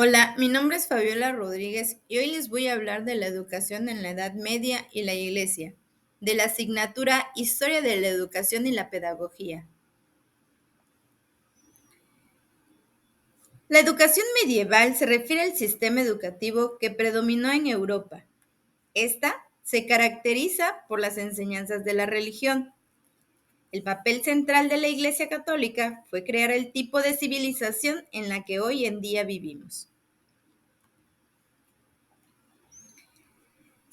Hola, mi nombre es Fabiola Rodríguez y hoy les voy a hablar de la educación en la Edad Media y la Iglesia, de la asignatura Historia de la Educación y la Pedagogía. La educación medieval se refiere al sistema educativo que predominó en Europa. Esta se caracteriza por las enseñanzas de la religión. El papel central de la Iglesia Católica fue crear el tipo de civilización en la que hoy en día vivimos.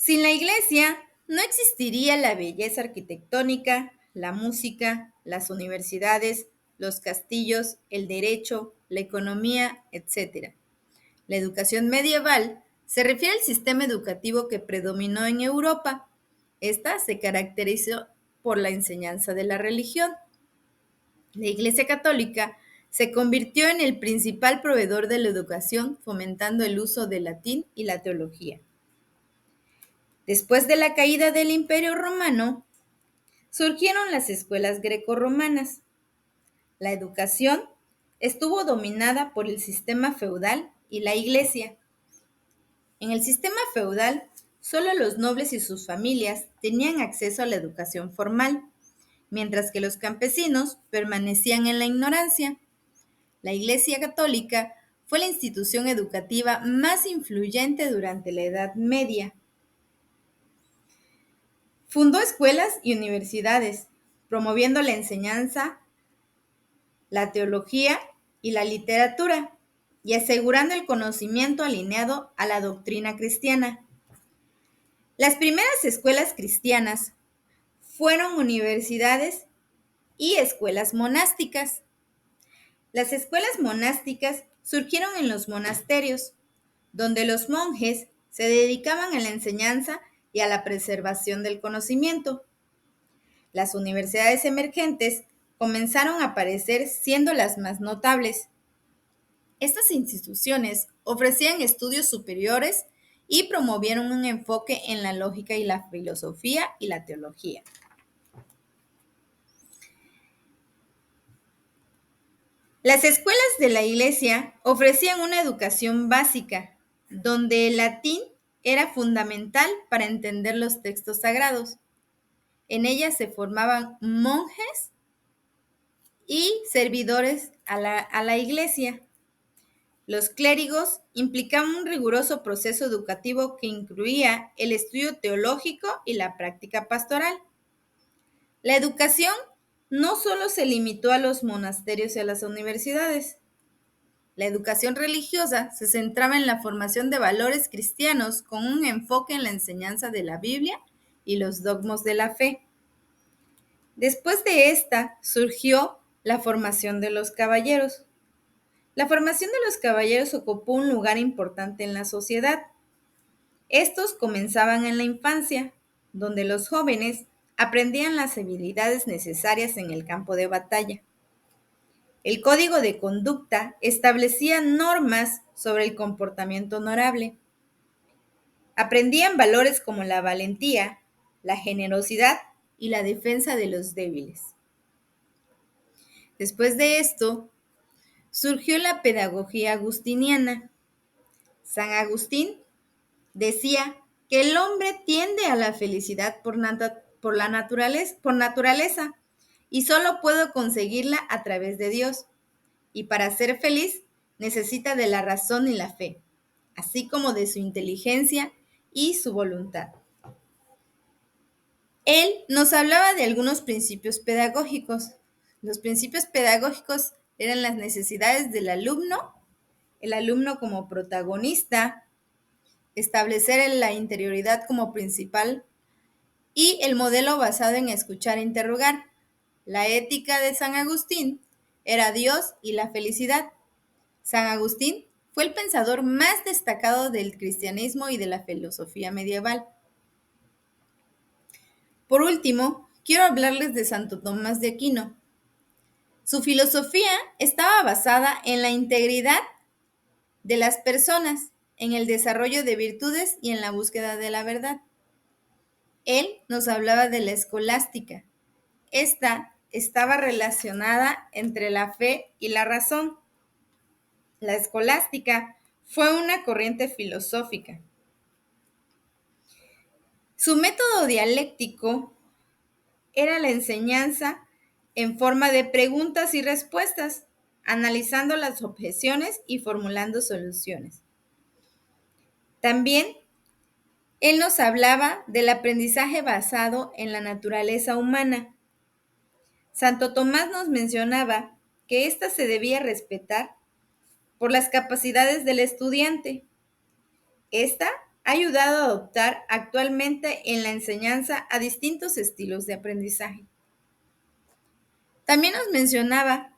Sin la Iglesia, no existiría la belleza arquitectónica, la música, las universidades, los castillos, el derecho, la economía, etc. La educación medieval se refiere al sistema educativo que predominó en Europa. Esta se caracterizó por la enseñanza de la religión. La Iglesia Católica se convirtió en el principal proveedor de la educación, fomentando el uso del latín y la teología. Después de la caída del Imperio Romano, surgieron las escuelas grecorromanas. La educación estuvo dominada por el sistema feudal y la iglesia. En el sistema feudal, solo los nobles y sus familias tenían acceso a la educación formal, mientras que los campesinos permanecían en la ignorancia. La Iglesia Católica fue la institución educativa más influyente durante la Edad Media. Fundó escuelas y universidades, promoviendo la enseñanza, la teología y la literatura, y asegurando el conocimiento alineado a la doctrina cristiana. Las primeras escuelas cristianas fueron universidades y escuelas monásticas. Las escuelas monásticas surgieron en los monasterios, donde los monjes se dedicaban a la enseñanza y a la preservación del conocimiento. Las universidades emergentes comenzaron a aparecer siendo las más notables. Estas instituciones ofrecían estudios superiores y promovieron un enfoque en la lógica y la filosofía y la teología. Las escuelas de la Iglesia ofrecían una educación básica, donde el latín era fundamental para entender los textos sagrados. En ellas se formaban monjes y servidores a la Iglesia. Los clérigos implicaban un riguroso proceso educativo que incluía el estudio teológico y la práctica pastoral. La educación no solo se limitó a los monasterios y a las universidades. La educación religiosa se centraba en la formación de valores cristianos con un enfoque en la enseñanza de la Biblia y los dogmas de la fe. Después de esta surgió la formación de los caballeros. La formación de los caballeros ocupó un lugar importante en la sociedad. Estos comenzaban en la infancia, donde los jóvenes aprendían las habilidades necesarias en el campo de batalla. El código de conducta establecía normas sobre el comportamiento honorable. Aprendían valores como la valentía, la generosidad y la defensa de los débiles. Después de esto, surgió la pedagogía agustiniana. San Agustín decía que el hombre tiende a la felicidad por naturaleza y solo puede conseguirla a través de Dios. Y para ser feliz necesita de la razón y la fe, así como de su inteligencia y su voluntad. Él nos hablaba de algunos principios pedagógicos. Los principios pedagógicos eran las necesidades del alumno, el alumno como protagonista, establecer la interioridad como principal y el modelo basado en escuchar e interrogar. La ética de San Agustín era Dios y la felicidad. San Agustín fue el pensador más destacado del cristianismo y de la filosofía medieval. Por último, quiero hablarles de Santo Tomás de Aquino. Su filosofía estaba basada en la integridad de las personas, en el desarrollo de virtudes y en la búsqueda de la verdad. Él nos hablaba de la escolástica. Esta estaba relacionada entre la fe y la razón. La escolástica fue una corriente filosófica. Su método dialéctico era la enseñanza en forma de preguntas y respuestas, analizando las objeciones y formulando soluciones. También él nos hablaba del aprendizaje basado en la naturaleza humana. Santo Tomás nos mencionaba que ésta se debía respetar por las capacidades del estudiante. Esta ha ayudado a adoptar actualmente en la enseñanza a distintos estilos de aprendizaje. También nos mencionaba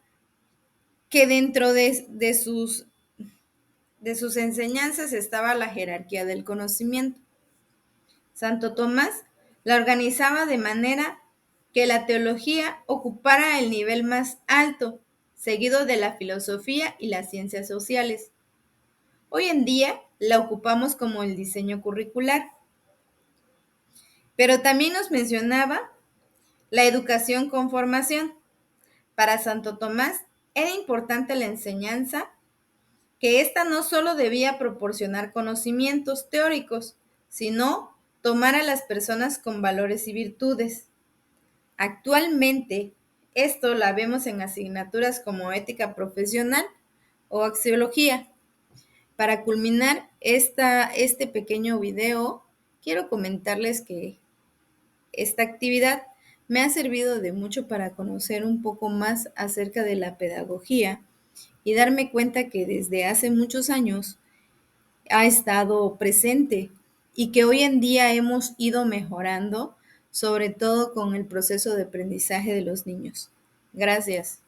que dentro de sus enseñanzas estaba la jerarquía del conocimiento. Santo Tomás la organizaba de manera que la teología ocupara el nivel más alto, seguido de la filosofía y las ciencias sociales. Hoy en día la ocupamos como el diseño curricular. Pero también nos mencionaba la educación con formación. Para Santo Tomás era importante la enseñanza, que ésta no solo debía proporcionar conocimientos teóricos, sino tomar a las personas con valores y virtudes. Actualmente, esto la vemos en asignaturas como ética profesional o axiología. Para culminar este pequeño video, quiero comentarles que esta actividad me ha servido de mucho para conocer un poco más acerca de la pedagogía y darme cuenta que desde hace muchos años ha estado presente y que hoy en día hemos ido mejorando, sobre todo con el proceso de aprendizaje de los niños. Gracias.